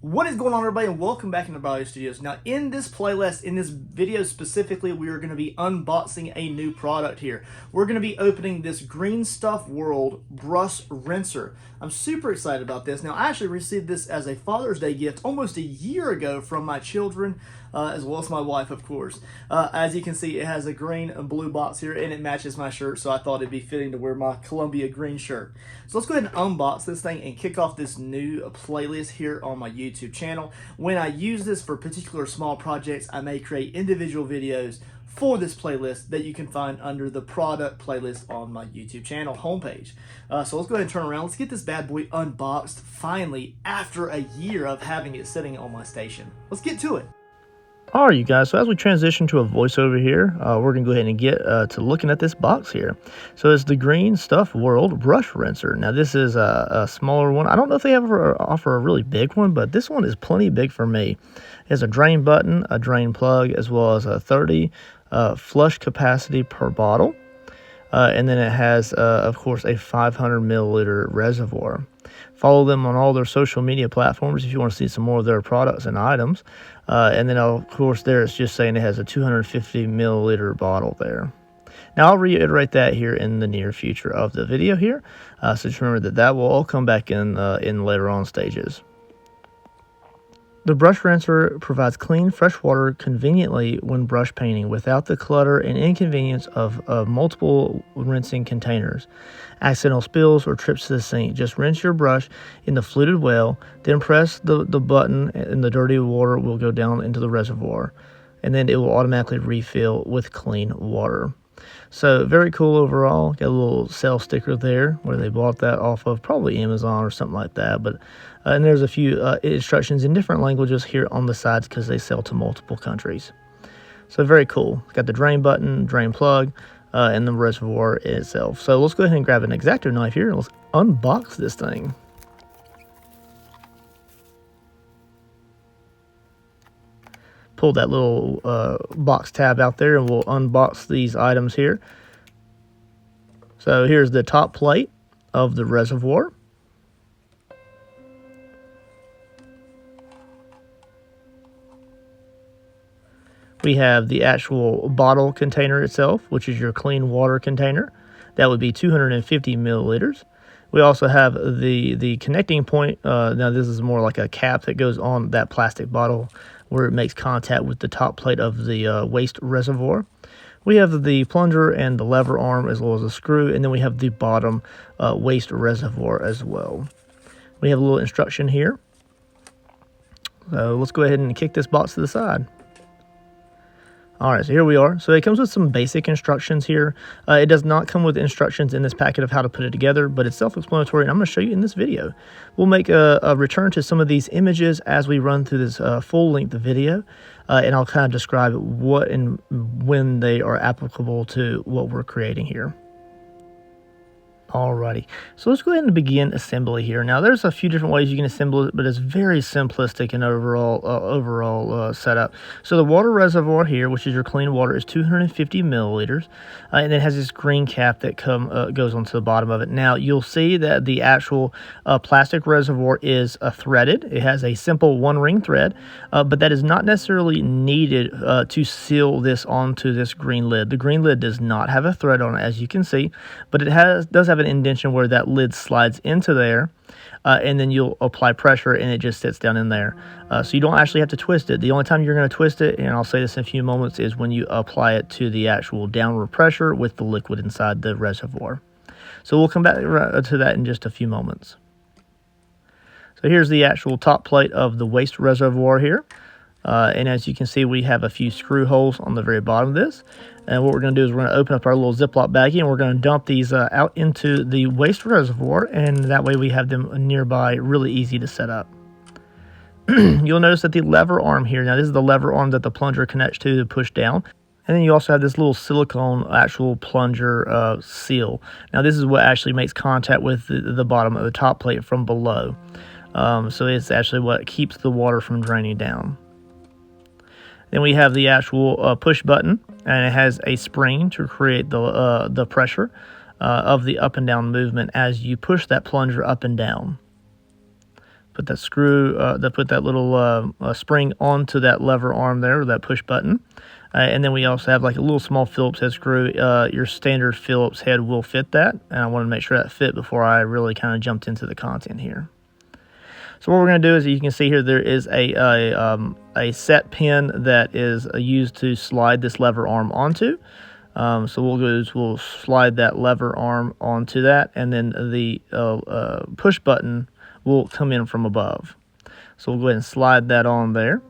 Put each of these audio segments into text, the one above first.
What is going on, everybody, and welcome back into Barley Studios. Now, in this playlist, in this video specifically, we are going to be unboxing a new product here. We're going to be opening this Green Stuff World brush rinser. I'm super excited about this. Now, I actually received this as a Father's Day gift almost a year ago from my children, as well as my wife, of course. As you can see, it has a green and blue box here, and it matches my shirt, so I thought it'd be fitting to wear my Columbia green shirt. So let's go ahead and unbox this thing and kick off this new playlist here on my YouTube channel. When I use this for particular small projects, I may create individual videos for this playlist that you can find under the product playlist on my YouTube channel homepage. So let's go ahead and turn around. Let's get this bad boy unboxed finally after a year of having it sitting on my station. Let's get to it. All right, you guys, so as we transition to a voiceover here, we're going to go ahead and get to looking at this box here. So it's the Green Stuff World Brush Rinser. Now, this is a smaller one. I don't know if they ever offer a really big one, but this one is plenty big for me. It has a drain button, a drain plug, as well as a 30 flush capacity per bottle. And then it has, of course, a 500 milliliter reservoir. Follow them on all their social media platforms if you want to see some more of their products and items. And then, of course, there it's just saying it has a 250 milliliter bottle there. Now, I'll reiterate that here in the near future of the video here. So just remember that will all come back in later on stages. The brush rinser provides clean, fresh water conveniently when brush painting without the clutter and inconvenience of multiple rinsing containers. Accidental spills or trips to the sink. Just rinse your brush in the fluted well, then press the button and the dirty water will go down into the reservoir. And then it will automatically refill with clean water. So very cool overall. Got a little sale sticker there where they bought that off of probably Amazon or something like that. But and there's a few instructions in different languages here on the sides because they sell to multiple countries. So very cool. Got the drain button, drain plug, and the reservoir itself. So let's go ahead and grab an X-Acto knife here and let's unbox this thing. Pull that little box tab out there and we'll unbox these items here. So here's the top plate of the reservoir. We have the actual bottle container itself, which is your clean water container. That would be 250 milliliters. We also have the connecting point. Now this is more like a cap that goes on that plastic bottle where it makes contact with the top plate of the waste reservoir. We have the plunger and the lever arm as well as the screw, and then we have the bottom waste reservoir as well. We have a little instruction here. So let's go ahead and kick this box to the side. All right, so here we are. So it comes with some basic instructions here. It does not come with instructions in this packet of how to put it together, but it's self-explanatory, and I'm going to show you in this video. We'll make a return to some of these images as we run through this full-length video, and I'll kind of describe what and when they are applicable to what we're creating here. Alrighty, so let's go ahead and begin assembly here. Now, there's a few different ways you can assemble it, but it's very simplistic in overall setup. So the water reservoir here, which is your clean water, is 250 milliliters, and it has this green cap that goes onto the bottom of it. Now, you'll see that the actual plastic reservoir is threaded. It has a simple one-ring thread, but that is not necessarily needed to seal this onto this green lid. The green lid does not have a thread on it, as you can see, but it does have an indentation where that lid slides into there, and then you'll apply pressure and it just sits down in there. So you don't actually have to twist it. The only time you're going to twist it, and I'll say this in a few moments, is when you apply it to the actual downward pressure with the liquid inside the reservoir. So we'll come back to that in just a few moments. So here's the actual top plate of the waste reservoir here. And as you can see, we have a few screw holes on the very bottom of this. And what we're going to do is we're going to open up our little Ziploc baggie and we're going to dump these out into the waste reservoir. And that way we have them nearby, really easy to set up. You'll notice that the lever arm here, now this is the lever arm that the plunger connects to push down. And then you also have this little silicone actual plunger seal. Now this is what actually makes contact with the bottom of the top plate from below. So it's actually what keeps the water from draining down. Then we have the actual push button, and it has a spring to create the pressure of the up and down movement as you push that plunger up and down. Put that screw, put that little spring onto that lever arm there, that push button. And then we also have like a little small Phillips head screw. Your standard Phillips head will fit that, and I wanted to make sure that fit before I really kind of jumped into the content here. So what we're going to do is, you can see here, there is a set pin that is used to slide this lever arm onto. So we'll slide that lever arm onto that, and then the push button will come in from above. So we'll go ahead and slide that on there.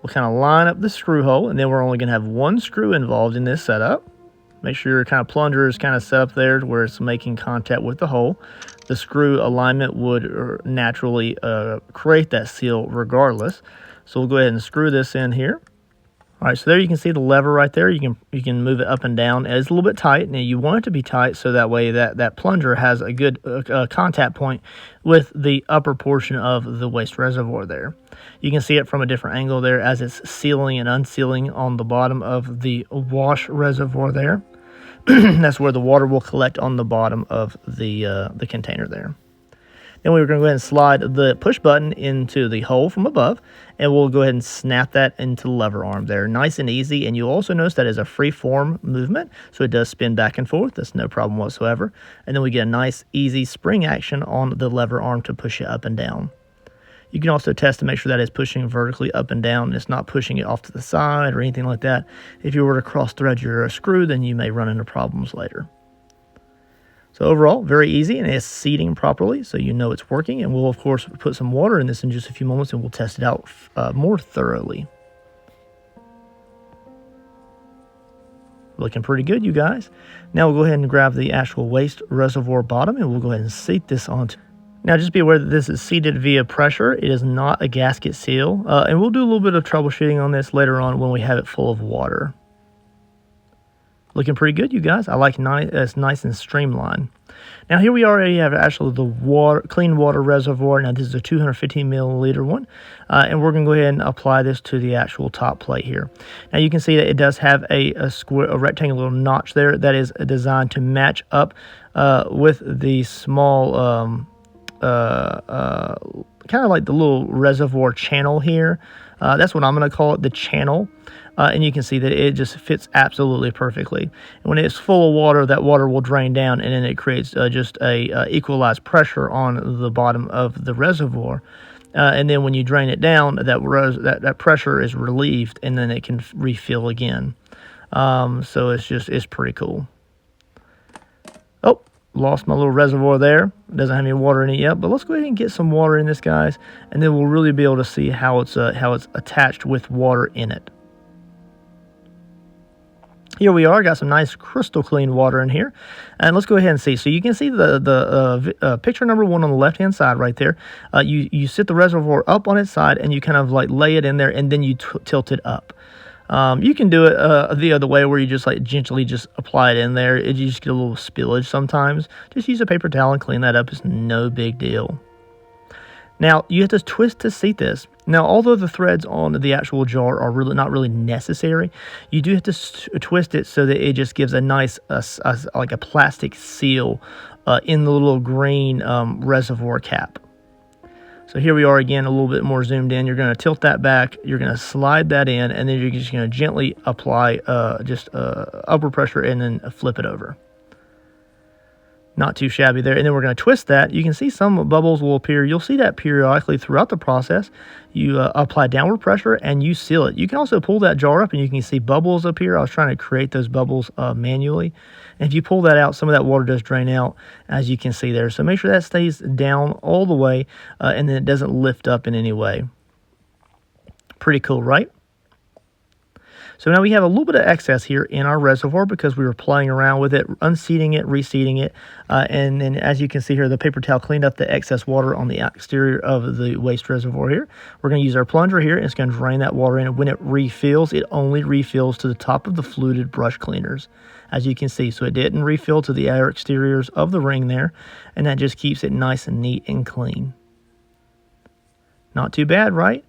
We'll kind of line up the screw hole, and then we're only going to have one screw involved in this setup. Make sure your kind of plunger is kind of set up there to where it's making contact with the hole. The screw alignment would naturally create that seal regardless. So we'll go ahead and screw this in here. All right, so there you can see the lever right there. You can move it up and down. It's a little bit tight. Now you want it to be tight so that way that plunger has a good contact point with the upper portion of the waste reservoir there. You can see it from a different angle there as it's sealing and unsealing on the bottom of the wash reservoir there. That's where the water will collect on the bottom of the container there. Then we're going to go ahead and slide the push button into the hole from above, and we'll go ahead and snap that into the lever arm there. Nice and easy, and you'll also notice that is a free form movement, so it does spin back and forth. That's no problem whatsoever. And then we get a nice, easy spring action on the lever arm to push it up and down. You can also test to make sure that it's pushing vertically up and down. It's not pushing it off to the side or anything like that. If you were to cross thread your screw, then you may run into problems later. So overall, very easy, and it's seating properly, so you know it's working. And we'll, of course, put some water in this in just a few moments, and we'll test it out more thoroughly. Looking pretty good, you guys. Now we'll go ahead and grab the actual waste reservoir bottom, and we'll go ahead and seat this onto. Now, just be aware that this is seated via pressure. It is not a gasket seal, and we'll do a little bit of troubleshooting on this later on when we have it full of water. Looking pretty good, you guys. I like it's nice and streamlined. Now here we already have actually the clean water reservoir. Now this is a 250 milliliter one, and we're going to go ahead and apply this to the actual top plate here. Now you can see that it does have a rectangular notch there that is designed to match up with the small, kind of like the little reservoir channel here. That's what I'm going to call it, the channel. And you can see that it just fits absolutely perfectly. And when it's full of water, that water will drain down, and then it creates just a equalized pressure on the bottom of the reservoir. And then when you drain it down, that pressure is relieved, and then it can refill again. So it's pretty cool. Oh, lost my little reservoir there. It doesn't have any water in it yet, but let's go ahead and get some water in this, guys, and then we'll really be able to see how it's attached with water in it. Here we are, got some nice crystal clean water in here, and let's go ahead and see. So you can see the picture number 1 on the left hand side right there. You sit the reservoir up on its side, and you kind of like lay it in there, and then you tilt it up. You can do it the other way, where you just like gently just apply it in there. You just get a little spillage sometimes. Just use a paper towel and clean that up. It's no big deal. Now, you have to twist to seat this. Now, although the threads on the actual jar are really not really necessary, you do have to twist it so that it just gives a nice, like a plastic seal in the little green reservoir cap. So here we are again, a little bit more zoomed in. You're going to tilt that back. You're going to slide that in, and then you're just going to gently apply upper pressure and then flip it over. Not too shabby there. And then we're going to twist that. You can see some bubbles will appear. You'll see that periodically throughout the process. You apply downward pressure and you seal it. You can also pull that jar up and you can see bubbles appear. I was trying to create those bubbles manually. And if you pull that out, some of that water does drain out, as you can see there. So make sure that stays down all the way and then it doesn't lift up in any way. Pretty cool, right? So now we have a little bit of excess here in our reservoir because we were playing around with it, unseating it, reseating it. And then as you can see here, the paper towel cleaned up the excess water on the exterior of the waste reservoir here. We're going to use our plunger here, and it's going to drain that water in. When it refills, it only refills to the top of the fluted brush cleaners, as you can see. So it didn't refill to the outer exteriors of the ring there, and that just keeps it nice and neat and clean. Not too bad, right?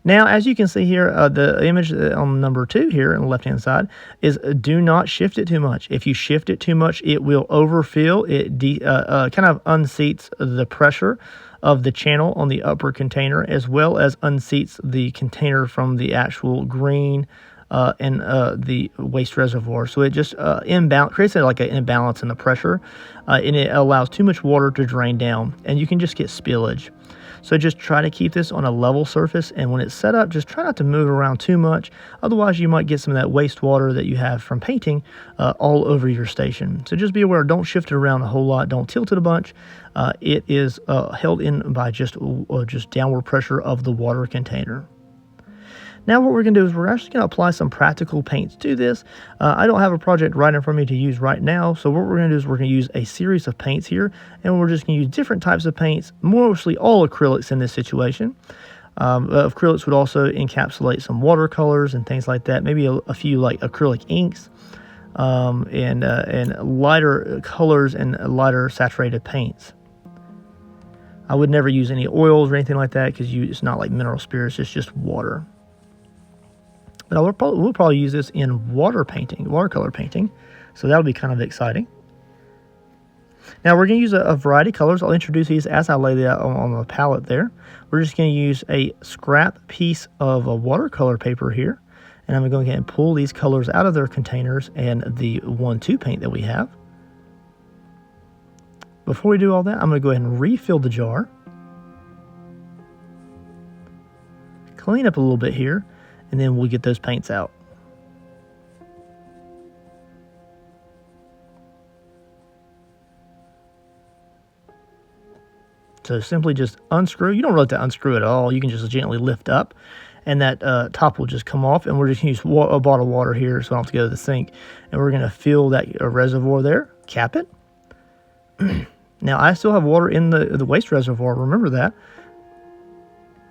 Now, as you can see here, the image on number 2 here on the left-hand side is do not shift it too much. If you shift it too much, it will overfill. It kind of unseats the pressure of the channel on the upper container, as well as unseats the container from the actual green and the waste reservoir. So it just creates like an imbalance in the pressure, and it allows too much water to drain down, and you can just get spillage. So just try to keep this on a level surface, and when it's set up, just try not to move around too much. Otherwise, you might get some of that wastewater that you have from painting all over your station. So just be aware, don't shift it around a whole lot, don't tilt it a bunch. It is held in by just downward pressure of the water container. Now what we're going to do is we're actually going to apply some practical paints to this. I don't have a project right in front of me to use right now, so what we're going to do is we're going to use a series of paints here, and we're just going to use different types of paints, mostly all acrylics in this situation. Acrylics would also encapsulate some watercolors and things like that, maybe a few like acrylic inks, and lighter colors and lighter saturated paints. I would never use any oils or anything like that because it's not like mineral spirits, it's just water. But we'll probably use this in watercolor painting, so that'll be kind of exciting. Now we're going to use a variety of colors. I'll introduce these as I lay that on the palette there. We're just going to use a scrap piece of a watercolor paper here, and I'm going to go ahead and pull these colors out of their containers and the 1-2 paint that we have. Before we do all that, I'm going to go ahead and refill the jar. Clean up a little bit here, and then we'll get those paints out. So simply just unscrew. You don't really have to unscrew it at all. You can just gently lift up, and that top will just come off. And we're just going to use a bottle of water here so I don't have to go to the sink. And we're going to fill that reservoir there, cap it. Now I still have water in the waste reservoir, remember that.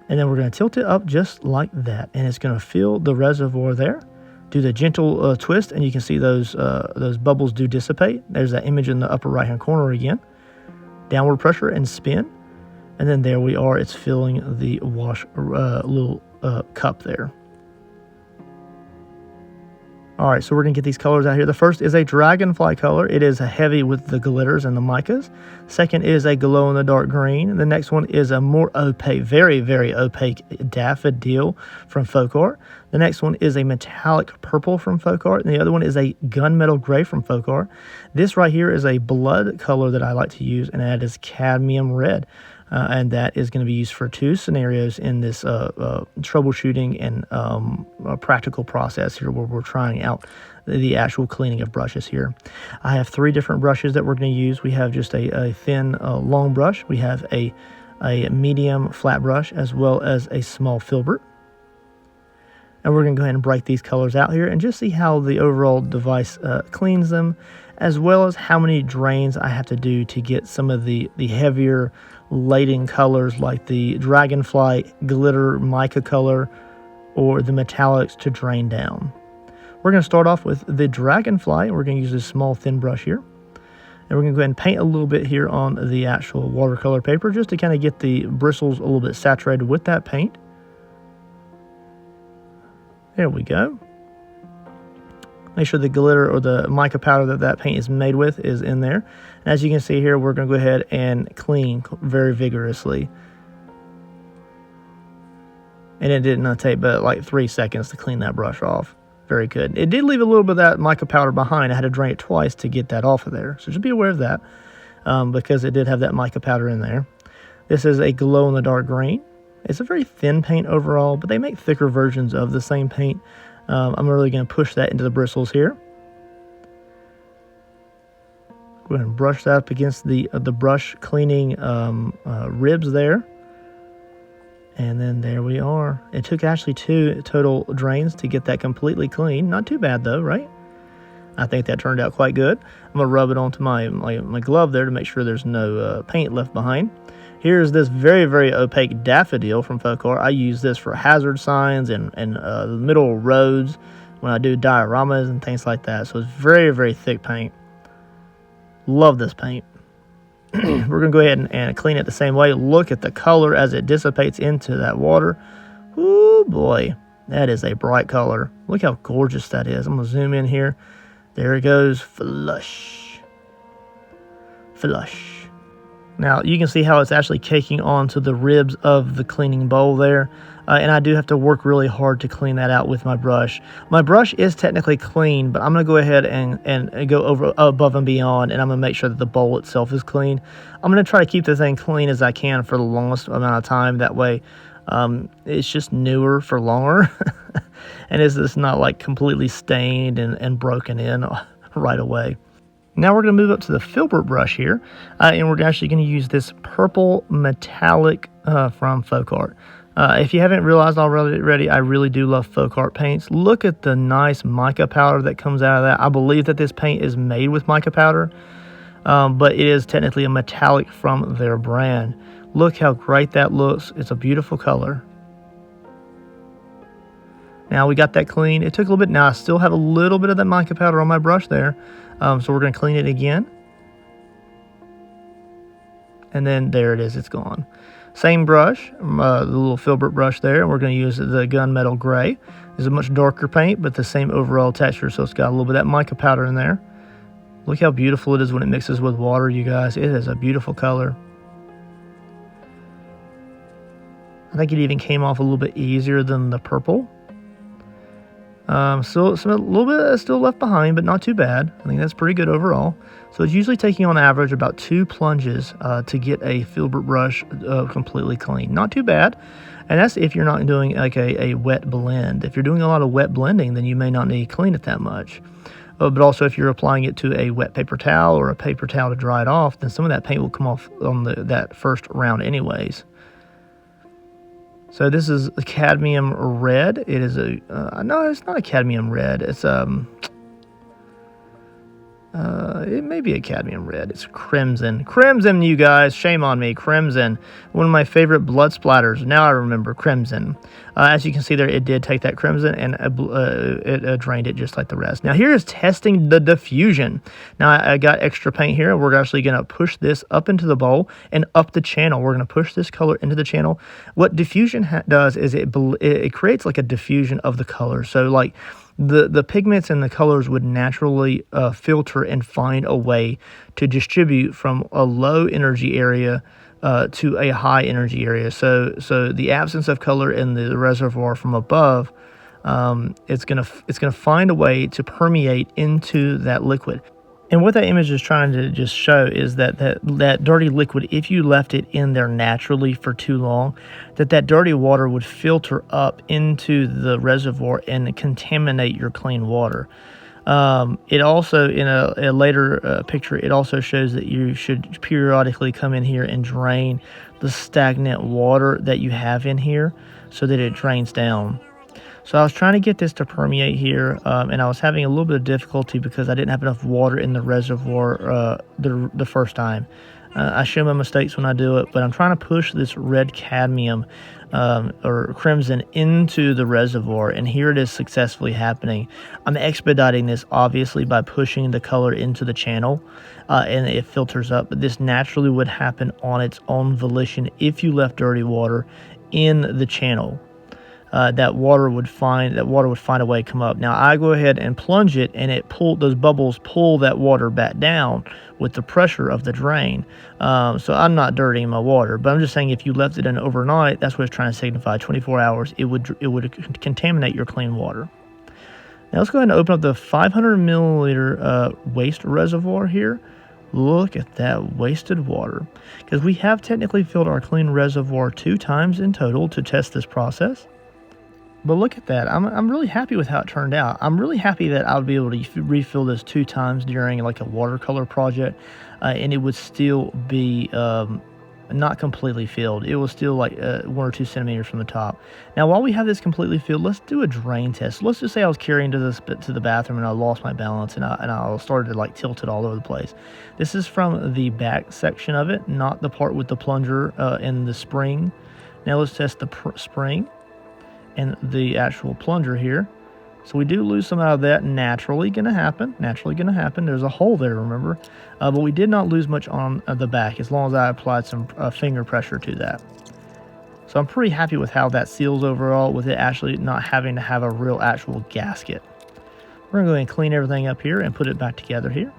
And then we're going to tilt it up just like that, and it's going to fill the reservoir there. Do the gentle twist, and you can see those bubbles do dissipate. There's that image in the upper right hand corner again. Downward pressure and spin, and then there we are. It's filling the wash little cup there. All right, so we're going to get these colors out here. The first is a dragonfly color. It is heavy with the glitters and the micas. Second is a glow-in-the-dark green. The next one is a more opaque, very, very opaque daffodil from Folk Art. The next one is a metallic purple from Folk Art, and the other one is a gunmetal gray from Folk Art. This right here is a blood color that I like to use, and that is cadmium red. And that is going to be used for 2 scenarios in this troubleshooting and practical process here where we're trying out the actual cleaning of brushes here. I have 3 different brushes that we're going to use. We have just a thin long brush. We have a medium flat brush as well as a small filbert. And we're going to go ahead and break these colors out here and just see how the overall device cleans them, as well as how many drains I have to do to get some of the heavier lighting colors like the dragonfly glitter mica color or the metallics to drain down. We're going to start off with the dragonfly. We're going to use this small thin brush here, and we're going to go ahead and paint a little bit here on the actual watercolor paper just to kind of get the bristles a little bit saturated with that paint. There we go. Make sure the glitter or the mica powder that paint is made with is in there. And as you can see here, we're going to go ahead and clean very vigorously. And it didn't take but like 3 seconds to clean that brush off. Very good. It did leave a little bit of that mica powder behind. I had to drain it twice to get that off of there. So just be aware of that because it did have that mica powder in there. This is a glow-in-the-dark green. It's a very thin paint overall, but they make thicker versions of the same paint. I'm really going to push that into the bristles here. Go ahead and brush that up against the brush cleaning ribs there. And then there we are. It took actually 2 total drains to get that completely clean. Not too bad though, right? I think that turned out quite good. I'm going to rub it onto my glove there to make sure there's no paint left behind. Here's this very, very opaque daffodil from Folk Art. I use this for hazard signs and the middle of roads when I do dioramas and things like that. So it's very, very thick paint. Love this paint. We're going to go ahead and clean it the same way. Look at the color as it dissipates into that water. Ooh, boy. That is a bright color. Look how gorgeous that is. I'm going to zoom in here. There it goes. Flush. Flush. Now you can see how it's actually caking onto the ribs of the cleaning bowl there. And I do have to work really hard to clean that out with my brush. My brush is technically clean, but I'm going to go ahead and go over above and beyond, and I'm going to make sure that the bowl itself is clean. I'm going to try to keep the thing clean as I can for the longest amount of time. That way it's just newer for longer. And it's just not like completely stained and broken in right away. Now we're going to move up to the filbert brush here, and we're actually going to use this purple metallic from Folk Art. If you haven't realized already, I really do love Folk Art paints. Look at the nice mica powder that comes out of that. I believe that this paint is made with mica powder, but it is technically a metallic from their brand. Look how great that looks. It's a beautiful color. Now we got that clean. It took a little bit. Now I still have a little bit of that mica powder on my brush there, so we're going to clean it again. And then there it is. It's gone. Same brush, the little filbert brush there, and we're going to use the gunmetal gray. It's a much darker paint, but the same overall texture, so it's got a little bit of that mica powder in there. Look how beautiful it is when it mixes with water, you guys. It is a beautiful color. I think it even came off a little bit easier than the purple. So a little bit still left behind, but not too bad. I think that's pretty good overall. So it's usually taking on average about 2 plunges to get a filbert brush completely clean. Not too bad. And that's if you're not doing like a wet blend. If you're doing a lot of wet blending, then you may not need to clean it that much. But also if you're applying it to a wet paper towel or a paper towel to dry it off, then some of that paint will come off on that first round anyways. So this is a cadmium red. It is a no, it's not a cadmium red. It's it may be a cadmium red. It's crimson. Crimson, you guys. Shame on me. Crimson. One of my favorite blood splatters. Now I remember crimson. As you can see there, it did take that crimson and it drained it just like the rest. Now here is testing the diffusion. Now I got extra paint here. We're actually going to push this up into the bowl and up the channel. We're going to push this color into the channel. What diffusion does is it creates like a diffusion of the color. So like the pigments and the colors would naturally filter and find a way to distribute from a low energy area to a high energy area. So the absence of color in the reservoir from above, it's gonna find a way to permeate into that liquid. And what that image is trying to just show is that dirty liquid, if you left it in there naturally for too long, that dirty water would filter up into the reservoir and contaminate your clean water. It also, in a later picture, it also shows that you should periodically come in here and drain the stagnant water that you have in here so that it drains down. So I was trying to get this to permeate here, and I was having a little bit of difficulty because I didn't have enough water in the reservoir the first time. I show my mistakes when I do it, but I'm trying to push this red cadmium or crimson into the reservoir, and here it is successfully happening. I'm expediting this obviously by pushing the color into the channel, and it filters up, but this naturally would happen on its own volition if you left dirty water in the channel. That water would find a way to come up. Now I go ahead and plunge it, and those bubbles pull that water back down with the pressure of the drain. So I'm not dirtying my water, but I'm just saying if you left it in overnight, that's what it's trying to signify. 24 hours, it would contaminate your clean water. Now let's go ahead and open up the 500 milliliter waste reservoir here. Look at that wasted water, because we have technically filled our clean reservoir 2 times in total to test this process. But look at that. I'm really happy with how it turned out. I'm really happy that I'll be able to refill this 2 times during like a watercolor project, and it would still be not completely filled. It was still like 1 or 2 centimeters from the top. Now while we have this completely filled, let's do a drain test. Let's just say I was carrying to the bathroom and I lost my balance and I started to like tilt it all over the place. This is from the back section of it, not the part with the plunger and the spring. Now let's test the spring and the actual plunger here. So we do lose some out of that. Naturally gonna happen. There's a hole there, remember, but we did not lose much on the back as long as I applied some finger pressure to that. So I'm pretty happy with how that seals overall, with it actually not having to have a real actual gasket. We're gonna go ahead and clean everything up here and put it back together here.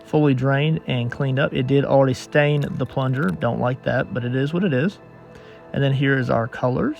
fully drained and cleaned up. It did already stain the plunger. Don't like that, but it is what it is. And then here is our colors.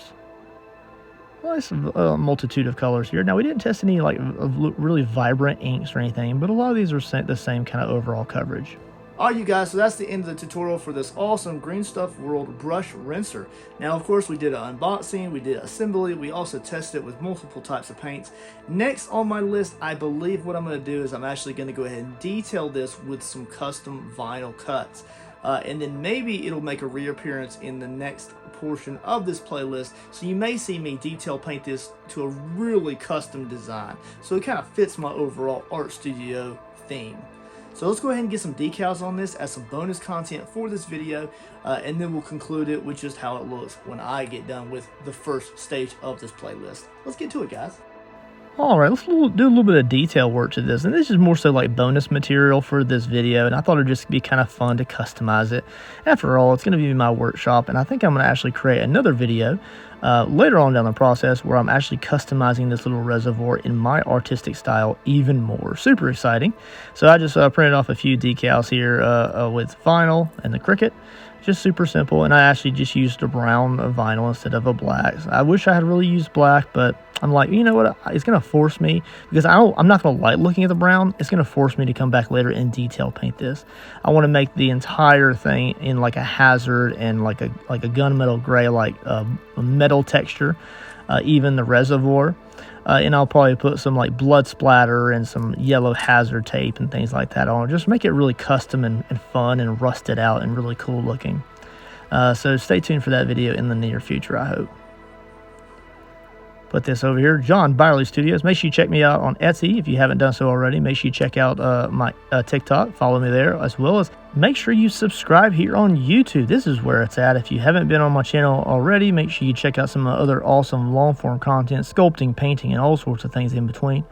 Nice multitude of colors here. Now, we didn't test any like really vibrant inks or anything, but a lot of these are the same kind of overall coverage. Alright, you guys, so that's the end of the tutorial for this awesome Green Stuff World brush rinser. Now, of course, we did an unboxing, we did assembly, we also tested it with multiple types of paints. Next on my list, I believe what I'm going to do is I'm actually going to go ahead and detail this with some custom vinyl cuts. And then maybe it'll make a reappearance in the next portion of this playlist, so you may see me detail paint this to a really custom design, so it kind of fits my overall art studio theme. So let's go ahead and get some decals on this as some bonus content for this video, and then we'll conclude it with just how it looks when I get done with the first stage of this playlist. Let's get to it, guys. Alright, let's do a little bit of detail work to this, and this is more so like bonus material for this video, and I thought it'd just be kind of fun to customize it. After all, it's going to be my workshop, and I think I'm going to actually create another video later on down the process where I'm actually customizing this little reservoir in my artistic style even more. Super exciting. So I just printed off a few decals here with vinyl and the Cricut. Just super simple, and I actually just used a brown vinyl instead of a black. I wish I had really used black, but I'm like, you know what, it's going to force me, because I'm not going to like looking at the brown. It's going to force me to come back later and detail paint this. I want to make the entire thing in like a hazard and like a gunmetal gray, like a metal texture, even the reservoir. And I'll probably put some like blood splatter and some yellow hazard tape and things like that on. Just make it really custom and fun and rusted out and really cool looking. So stay tuned for that video in the near future, I hope. Put this over here, John Byerly Studios. Make sure you check me out on Etsy if you haven't done so already. Make sure you check out my TikTok. Follow me there, as well as make sure you subscribe here on YouTube. This is where it's at. If you haven't been on my channel already, make sure you check out some other awesome long-form content, sculpting, painting, and all sorts of things in between.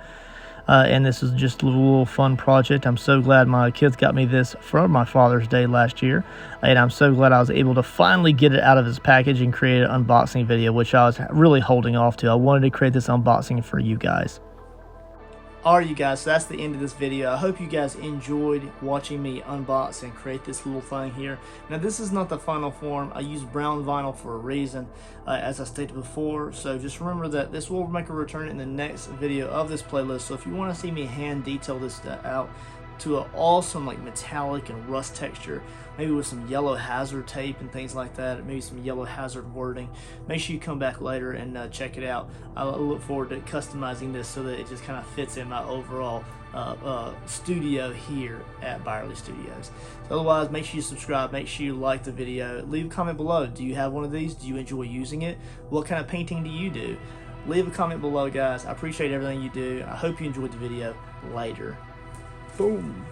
And this is just a little fun project. I'm so glad my kids got me this for my Father's Day last year, and I'm so glad I was able to finally get it out of its package and create an unboxing video, which I was really holding off to. I wanted to create this unboxing for you guys. Alright, you guys, so that's the end of this video. I hope you guys enjoyed watching me unbox and create this little thing here. Now, this is not the final form. I used brown vinyl for a reason, as I stated before. So just remember that this will make a return in the next video of this playlist. So if you want to see me hand detail this out to an awesome like metallic and rust texture, maybe with some yellow hazard tape and things like that, maybe some yellow hazard wording, make sure you come back later and check it out. I look forward to customizing this so that it just kind of fits in my overall studio here at Byerly Studios. So otherwise, make sure you subscribe, make sure you like the video, leave a comment below. Do you have one of these? Do you enjoy using it? What kind of painting do you do? Leave a comment below, guys. I appreciate everything you do. I hope you enjoyed the video. Later. Boom.